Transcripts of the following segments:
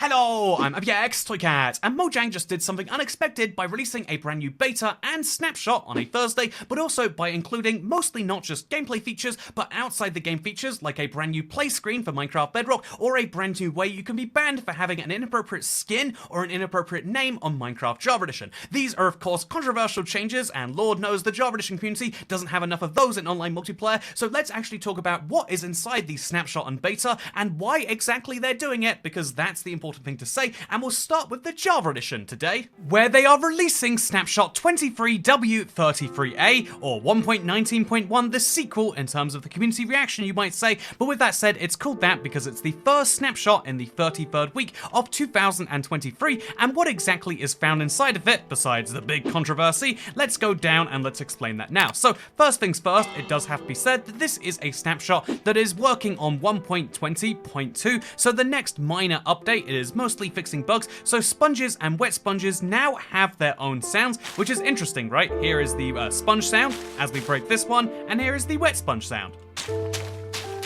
Hello, I'm APX Toycat, and Mojang just did something unexpected by releasing a brand new beta and snapshot on a Thursday, but also by including mostly not just gameplay features, but outside the game features like a brand new play screen for Minecraft Bedrock, or a brand new way you can be banned for having an inappropriate skin or an inappropriate name on Minecraft Java Edition. These are of course controversial changes, and Lord knows the Java Edition community doesn't have enough of those in online multiplayer, so let's actually talk about what is inside the snapshot and beta, and why exactly they're doing it, because that's the important thing to say, and we'll start with the Java Edition today, where they are releasing Snapshot 23W33A, or 1.19.1, the sequel in terms of the community reaction you might say, but with that said, it's called that because it's the first snapshot in the 33rd week of 2023, and what exactly is found inside of it, besides the big controversy, let's go down and let's explain that now. So first things first, it does have to be said that this is a snapshot that is working on 1.20.2, so the next minor update, it is mostly fixing bugs, so sponges and wet sponges now have their own sounds, which is interesting, right? Here is the sponge sound as we break this one, and here is the wet sponge sound.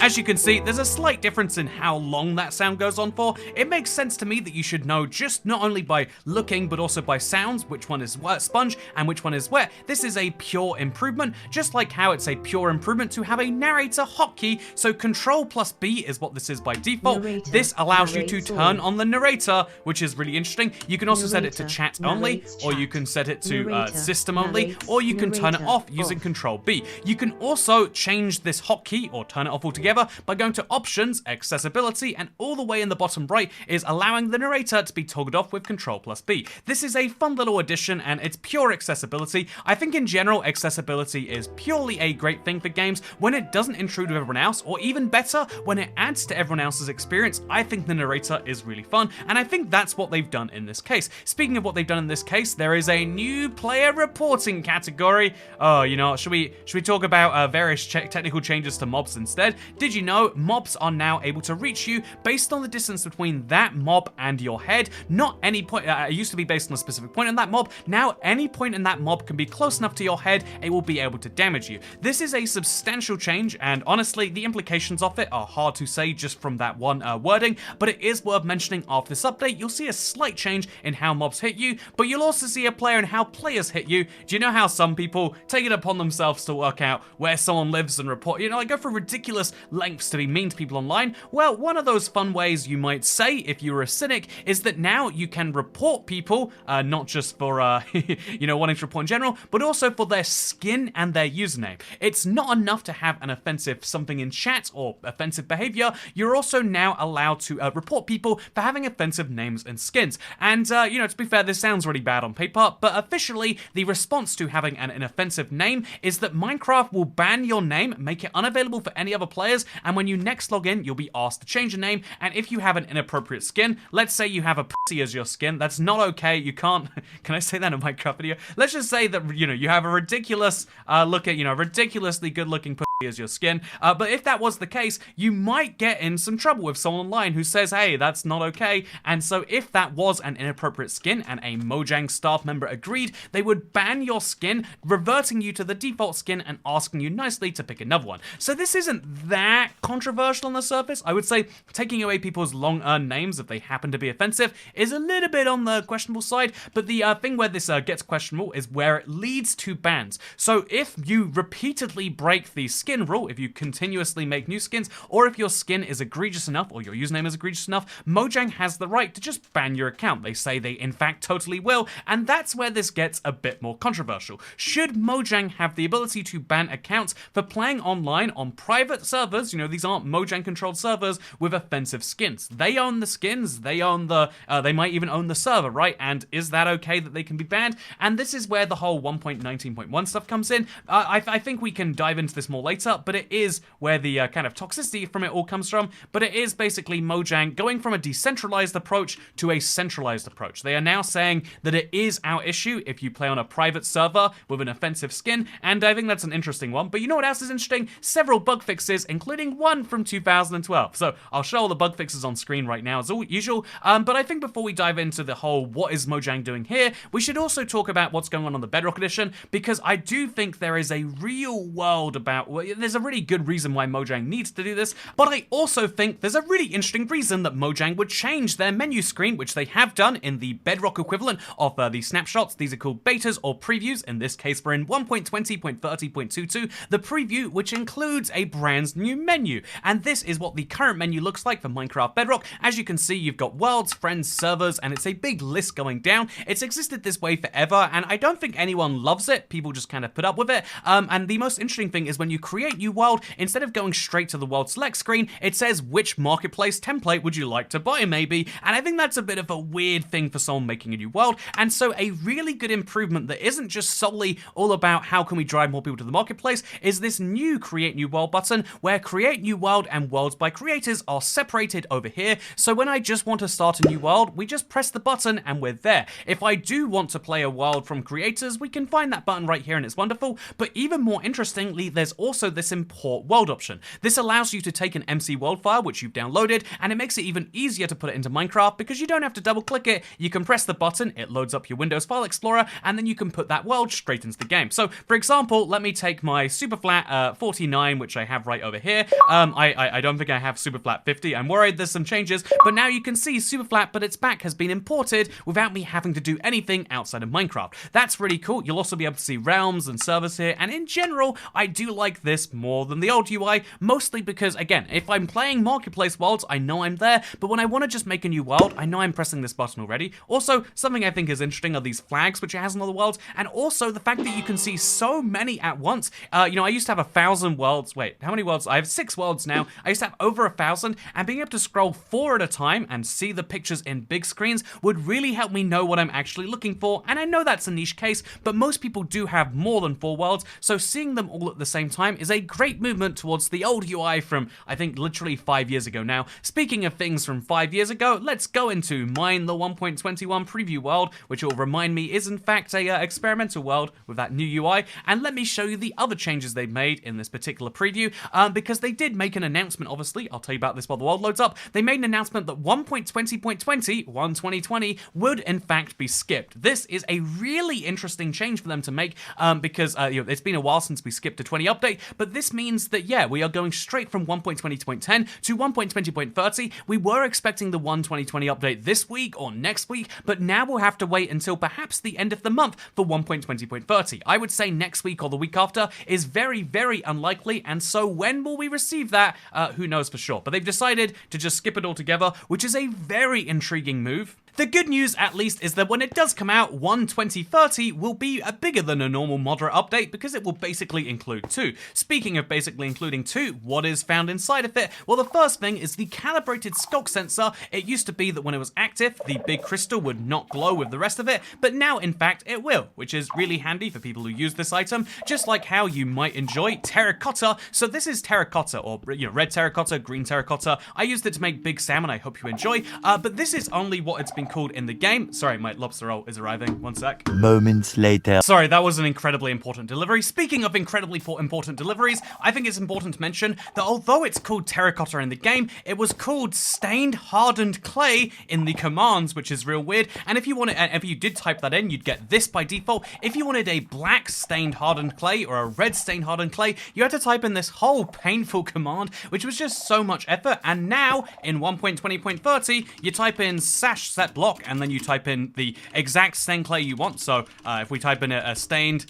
As you can see, there's a slight difference in how long that sound goes on for. It makes sense to me that you should know just not only by looking but also by sounds which one is wet sponge and which one is wet. This is a pure improvement, just like how it's a pure improvement to have a narrator hotkey, so Control plus B is what this is by default. Narrator, this allows you to turn on the narrator, which is really interesting. You can also set it to chat only, or you can set it to system only, or you can turn it off using Control B. You can also change this hotkey or turn it off altogether by going to Options, Accessibility, and all the way in the bottom right is allowing the narrator to be toggled off with Control plus B. This is a fun little addition, and it's pure accessibility. I think in general, accessibility is purely a great thing for games when it doesn't intrude with everyone else, or even better, when it adds to everyone else's experience. I think the narrator is really fun, and I think that's what they've done in this case. Speaking of what they've done in this case, there is a new player reporting category. Oh, you know, should we talk about various technical changes to mobs instead? Did you know mobs are now able to reach you based on the distance between that mob and your head? Not any point, it used to be based on a specific point in that mob. Now any point in that mob can be close enough to your head, it will be able to damage you. This is a substantial change, and honestly, the implications of it are hard to say just from that one wording, but it is worth mentioning after this update, you'll see a slight change in how mobs hit you, but you'll also see a player in how players hit you. Do you know how some people take it upon themselves to work out where someone lives and report, you know, like go for ridiculous lengths to be mean to people online? Well, one of those fun ways you might say, if you were a cynic, is that now you can report people, not just for, you know, wanting to report in general, but also for their skin and their username. It's not enough to have an offensive something in chat or offensive behavior, you're also now allowed to report people for having offensive names and skins. And, you know, to be fair, this sounds really bad on paper, but officially, the response to having an offensive name is that Minecraft will ban your name, make it unavailable for any other players, and when you next log in, you'll be asked to change your name, and if you have an inappropriate skin, let's say you have a pussy as your skin, that's not okay, you can't, can I say that in a Minecraft video? Let's just say that, you know, you have a ridiculous, ridiculously good looking pussy as your skin, but if that was the case, you might get in some trouble with someone online who says, hey, that's not okay, and so if that was an inappropriate skin and a Mojang staff member agreed, they would ban your skin, reverting you to the default skin and asking you nicely to pick another one. So this isn't that controversial on the surface. I would say taking away people's long-earned names if they happen to be offensive is a little bit on the questionable side, but the thing where this gets questionable is where it leads to bans. So if you repeatedly break the skin rule, if you continuously make new skins, or if your skin is egregious enough, or your username is egregious enough, Mojang has the right to just ban your account. They say they in fact totally will, and that's where this gets a bit more controversial. Should Mojang have the ability to ban accounts for playing online on private servers? You know, these aren't Mojang controlled servers with offensive skins. They own the skins, they own the, they might even own the server, right? And is that okay that they can be banned? And this is where the whole 1.19.1 stuff comes in. I think we can dive into this more later, but it is where the kind of toxicity from it all comes from, but it is basically Mojang going from a decentralized approach to a centralized approach. They are now saying that it is our issue if you play on a private server with an offensive skin, and I think that's an interesting one. But you know what else is interesting? Several bug fixes, including one from 2012. So I'll show all the bug fixes on screen right now as usual, but I think before we dive into the whole what is Mojang doing here, we should also talk about what's going on the Bedrock Edition, because I do think there is a real world about, there's a really good reason why Mojang needs to do this, but I also think there's a really interesting reason that Mojang would change their menu screen, which they have done in the Bedrock equivalent of the snapshots. These are called betas or previews. In this case, we're in 1.20.30.22, the preview, which includes a brand new menu. And this is what the current menu looks like for Minecraft Bedrock. As you can see, you've got worlds, friends, servers, and it's a big list going down. It's existed this way forever, and I don't think anyone loves it. People just kind of put up with it. And the most interesting thing is when you create new world, instead of going straight to the world select screen, it says which marketplace template would you like to buy, maybe. And I think that's a bit of a weird thing for someone making a new world. And so a really good improvement that isn't just solely all about how can we drive more people to the marketplace is this new create new world button, where create new world and worlds by creators are separated over here. So when I just want to start a new world, we just press the button and we're there. If I do want to play a world from creators, we can find that button right here and it's wonderful. But even more interestingly, there's also this import world option. This allows you to take an MC world file, which you've downloaded, and it makes it even easier to put it into Minecraft because you don't have to double click it. You can press the button, it loads up your Windows File Explorer, and then you can put that world straight into the game. So for example, let me take my Superflat 49, which I have right over here. I don't think I have Superflat 50. I'm worried there's some changes, but now you can see Superflat, but its back has been imported without me having to do anything outside of Minecraft. That's really cool. You'll also be able to see realms and servers here, and in general, I do like this more than the old UI, mostly because, again, if I'm playing Marketplace worlds, I know I'm there, but when I want to just make a new world, I know I'm pressing this button already. Also, something I think is interesting are these flags, which it has in other worlds, and also the fact that you can see so many at once. You know, I used to have 1,000 worlds. Wait, how many worlds? I have 6 worlds now. I used to have over 1,000, and being able to scroll 4 at a time and see the pictures in big screens would really help me know what I'm actually looking for, and I know that's a niche case, but most people do have more than 4 worlds, so seeing them all at the same time is a great movement towards the old UI from, I think, literally 5 years ago now. Speaking of things from 5 years ago, let's go into mine the 1.21 preview world, which will remind me is in fact a experimental world with that new UI, and let me show you the other changes they've made in this particular preview, because they did make an announcement, obviously. I'll tell you about this while the world loads up. They made an announcement that 1.20.20, 1.2020, would in fact be skipped. This is a really interesting change for them to make, because you know, it's been a while since we skipped a 20 update, but this means that, yeah, we are going straight from 1.20.10 to 1.20.30. We were expecting the 1.20.20 update this week or next week, but now we'll have to wait until perhaps the end of the month for 1.20.30. I would say next week or the week after is very, very unlikely, and so when will we receive that? Who knows for sure, but they've decided to just skip it altogether, which is a very intriguing move. The good news, at least, is that when it does come out, 1.20.30 will be bigger than a normal moderate update because it will basically include 2. Speaking of basically including 2, what is found inside of it? Well, the first thing is the calibrated sculk sensor. It used to be that when it was active, the big crystal would not glow with the rest of it, but now, in fact, it will, which is really handy for people who use this item, just like how you might enjoy terracotta. So this is terracotta, or red terracotta, green terracotta. I used it to make big salmon. I hope you enjoy, but this is only what it's been called in the game. Sorry, my lobster roll is arriving. One sec. Moments later. Sorry, that was an incredibly important delivery. Speaking of incredibly important deliveries, I think it's important to mention that although it's called terracotta in the game, it was called stained hardened clay in the commands, which is real weird. And if you wanted, if you did type that in, you'd get this by default. If you wanted a black stained hardened clay or a red stained hardened clay, you had to type in this whole painful command, which was just so much effort. And now in 1.20.30, you type in /set block, and then you type in the exact stained clay you want. So if we type in a stained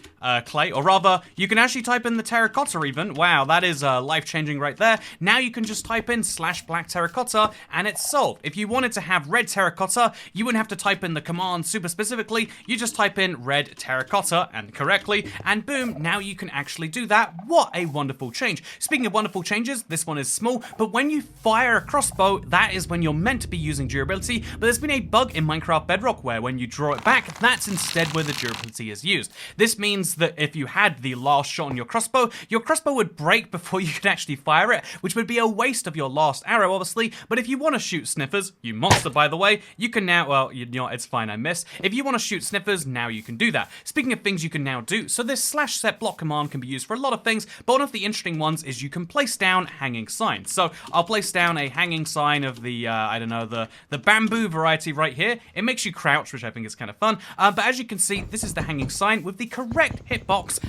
clay, or rather, you can actually type in the terracotta even. Wow, that is life-changing right there. Now you can just type in /black terracotta, and it's solved. If you wanted to have red terracotta, you wouldn't have to type in the command super specifically. You just type in red terracotta, and correctly, and boom, now you can actually do that. What a wonderful change. Speaking of wonderful changes, this one is small, but when you fire a crossbow, that is when you're meant to be using durability, but there's been a bug in Minecraft Bedrock where when you draw it back, that's instead where the durability is used. This means that if you had the last shot on your crossbow would break before you could actually fire it, which would be a waste of your last arrow, obviously. But if you want to shoot sniffers, you monster by the way, you can now, well, you know, it's fine, I missed. If you want to shoot sniffers, now you can do that. Speaking of things you can now do, so this /set block command can be used for a lot of things, but one of the interesting ones is you can place down hanging signs. So I'll place down a hanging sign of the, I don't know, the bamboo variety right here. It makes you crouch, which I think is kind of fun. But as you can see, this is the hanging sign with the correct hitbox,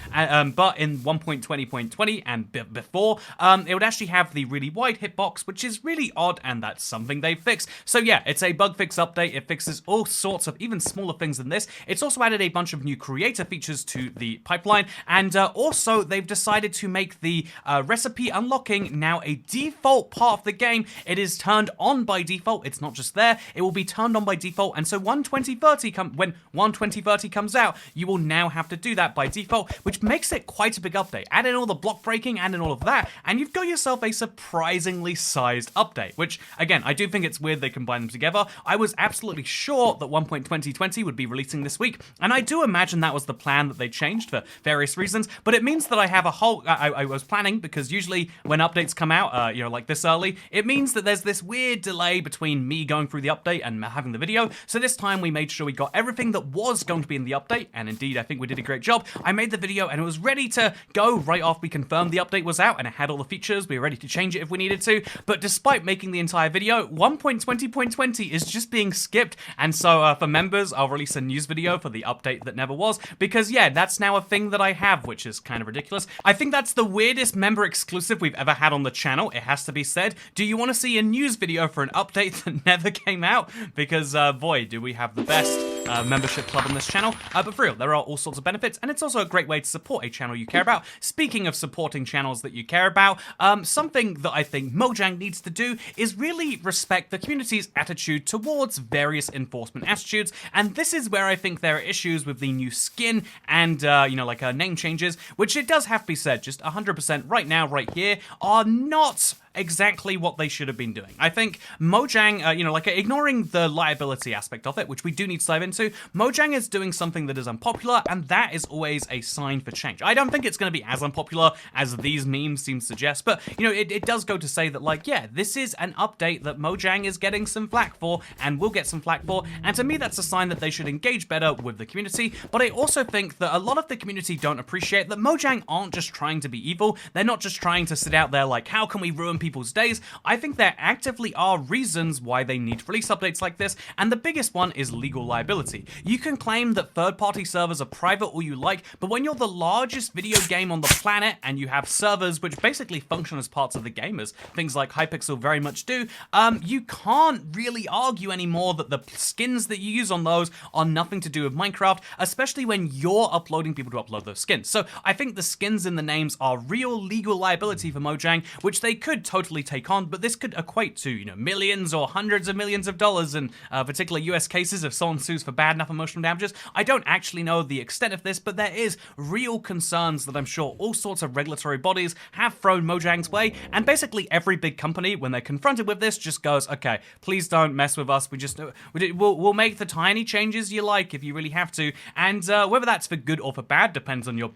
but in 1.20.20 and before, it would actually have the really wide hitbox, which is really odd, and that's something they fixed. So yeah, it's a bug fix update. It fixes all sorts of even smaller things than this. It's also added a bunch of new creator features to the pipeline, and also they've decided to make the recipe unlocking now a default part of the game. It is turned on by default. It's not just there. It will be turned on by default, and so when 1.20.30 comes out, you will now have to do that by default, which makes it quite a big update. Add in all the block breaking, add in all of that, and you've got yourself a surprisingly sized update, which, again, I do think it's weird they combine them together. I was absolutely sure that 1.20.20 would be releasing this week, and I do imagine that was the plan that they changed for various reasons, but it means that I have a whole, I was planning, because usually when updates come out, like this early, it means that there's this weird delay between me going through the update and having the video, so this time we made sure we got everything that was going to be in the update, and indeed I think we did a great job. I made the video and it was ready to go right after we confirmed the update was out, and it had all the features. We were ready to change it if we needed to, but despite making the entire video, 1.20.20 is just being skipped, and so for members, I'll release a news video for the update that never was, because yeah, that's now a thing that I have, which is kind of ridiculous. I think that's the weirdest member exclusive we've ever had on the channel, it has to be said. Do you want to see a news video for an update that never came out? Because boy, do we have the best membership club on this channel. But for real, there are all sorts of benefits, and it's also a great way to support a channel you care about. Speaking of supporting channels that you care about, something that I think Mojang needs to do is really respect the community's attitude towards various enforcement attitudes, and this is where I think there are issues with the new skin and, name changes, which it does have to be said, just 100% right now, right here, are not exactly what they should have been doing. I think Mojang, ignoring the liability aspect of it, which we do need to dive into, Mojang is doing something that is unpopular, and that is always a sign for change. I don't think it's going to be as unpopular as these memes seem to suggest, but, it does go to say that, this is an update that Mojang is getting some flack for, and will get some flack for, and to me that's a sign that they should engage better with the community, but I also think that a lot of the community don't appreciate that Mojang aren't just trying to be evil. They're not just trying to sit out there like, how can we ruin people's days? I think there actively are reasons why they need to release updates like this, and the biggest one is legal liability. You can claim that third-party servers are private all you like, but when you're the largest video game on the planet and you have servers which basically function as parts of the game, as things like Hypixel very much do, you can't really argue anymore that the skins that you use on those are nothing to do with Minecraft, especially when you're uploading people to upload those skins. So I think the skins in the names are real legal liability for Mojang, which they could totally take on, but this could equate to, millions or hundreds of millions of dollars in particular US cases if someone sues for bad enough emotional damages. I don't actually know the extent of this, but there is real concerns that I'm sure all sorts of regulatory bodies have thrown Mojang's way, and basically every big company, when they're confronted with this, just goes, okay, please don't mess with us, we'll make the tiny changes you like if you really have to, and whether that's for good or for bad depends on your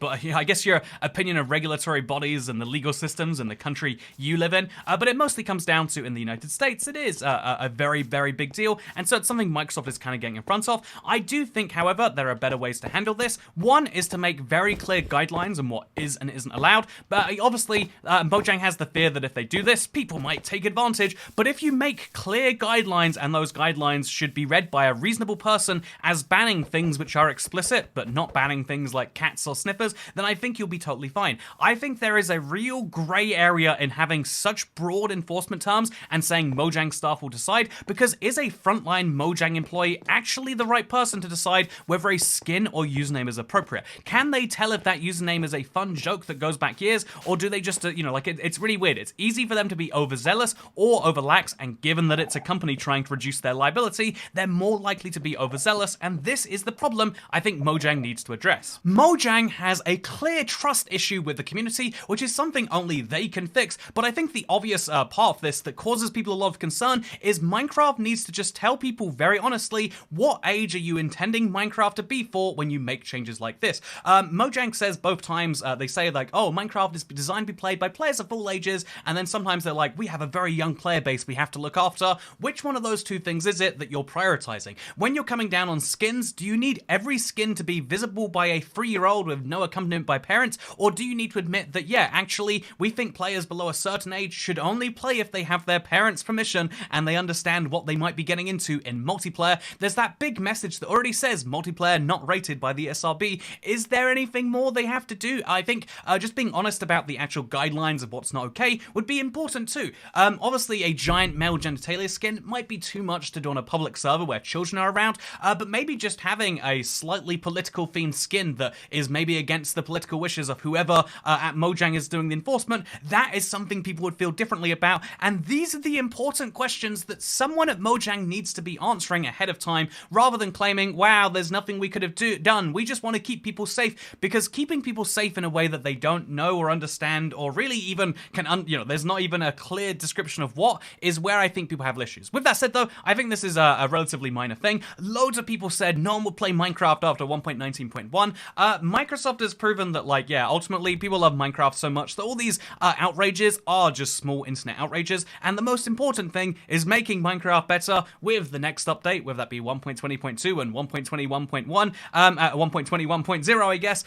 opinion of regulatory bodies and the legal systems and the country you live in, but it mostly comes down to, in the United States, it is a very, very big deal, and so it's something Microsoft is kind of getting in front of. I do think, however, there are better ways to handle this. One is to make very clear guidelines on what is and isn't allowed, but obviously, Mojang has the fear that if they do this, people might take advantage, but if you make clear guidelines, and those guidelines should be read by a reasonable person as banning things which are explicit, but not banning things like cats or sniffers, then I think you'll be totally fine. I think there is a real grey area in having such broad enforcement terms and saying Mojang staff will decide, because is a frontline Mojang employee actually the right person to decide whether a skin or username is appropriate? Can they tell if that username is a fun joke that goes back years, or do they just, it's really weird. It's easy for them to be overzealous or overlax, and given that it's a company trying to reduce their liability, they're more likely to be overzealous, and this is the problem I think Mojang needs to address. Mojang has a clear trust issue with the community, which is something only they can fix, but I think the obvious part of this that causes people a lot of concern is Minecraft needs to just tell people very honestly what age age are you intending Minecraft to be for when you make changes like this? Mojang says both times, they say like, oh, Minecraft is designed to be played by players of all ages, and then sometimes they're like, we have a very young player base we have to look after. Which one of those two things is it that you're prioritizing? When you're coming down on skins, do you need every skin to be visible by a 3-year-old with no accompaniment by parents, or do you need to admit that, yeah, actually, we think players below a certain age should only play if they have their parents' permission and they understand what they might be getting into in multiplayer? There's that big message that already says multiplayer not rated by the SRB. Is there anything more they have to do? I think just being honest about the actual guidelines of what's not okay would be important too. Obviously, a giant male genitalia skin might be too much to do on a public server where children are around, but maybe just having a slightly political themed skin that is maybe against the political wishes of whoever at Mojang is doing the enforcement, that is something people would feel differently about, and these are the important questions that someone at Mojang needs to be answering ahead of time, rather than claiming, wow, there's nothing we could have done, we just want to keep people safe, because keeping people safe in a way that they don't know or understand, or really even can, there's not even a clear description of what, is where I think people have issues. With that said though, I think this is a relatively minor thing. Loads of people said no one would play Minecraft after 1.19.1. Microsoft has proven that, like, yeah, ultimately people love Minecraft so much that all these outrages are just small internet outrages, and the most important thing is making Minecraft better with the next update, whether that be 1.20.2 and 1.21.1, 1.21.0, I guess,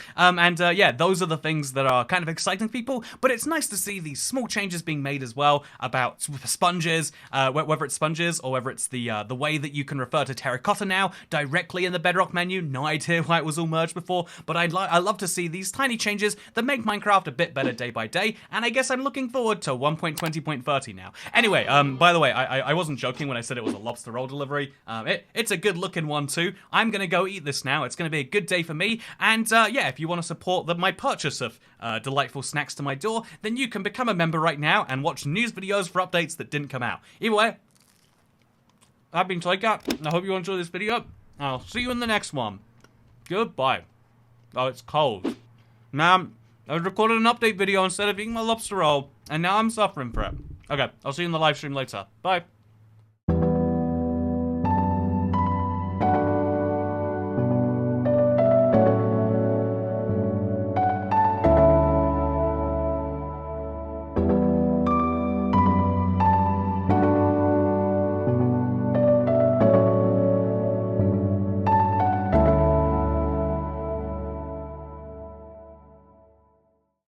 yeah, those are the things that are kind of exciting people, but it's nice to see these small changes being made as well about sponges, whether it's sponges or whether it's the way that you can refer to terracotta now directly in the Bedrock menu. No idea why it was all merged before, but I love to see these tiny changes that make Minecraft a bit better day by day, and I guess I'm looking forward to 1.20.30 now. Anyway, by the way, I wasn't joking when I said it was a lobster roll delivery. It's a good looking one too. I'm gonna go eat this now. It's gonna be a good day for me, and yeah, if you want to support my purchase of delightful snacks to my door, then you can become a member right now and watch news videos for updates that didn't come out. Either way, I've been Toycat, and I hope you enjoy this video. I'll see you in the next one. Goodbye. Oh, it's cold. Now, I recorded an update video instead of eating my lobster roll, and now I'm suffering for it. Okay, I'll see you in the live stream later. Bye.